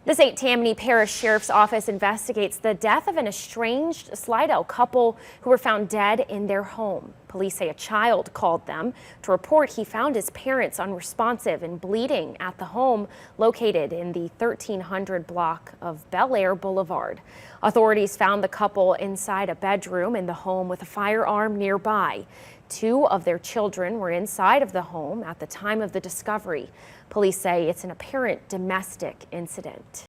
The St. Tammany Parish Sheriff's Office investigates the death of an estranged Slidell couple who were found dead in their home. Police say a child called them to report he found his parents unresponsive and bleeding at the home located in the 1300 block of Bel Air Boulevard. Authorities found the couple inside a bedroom in the home with a firearm nearby. Two of their children were inside of the home at the time of the discovery. Police say it's an apparent domestic incident.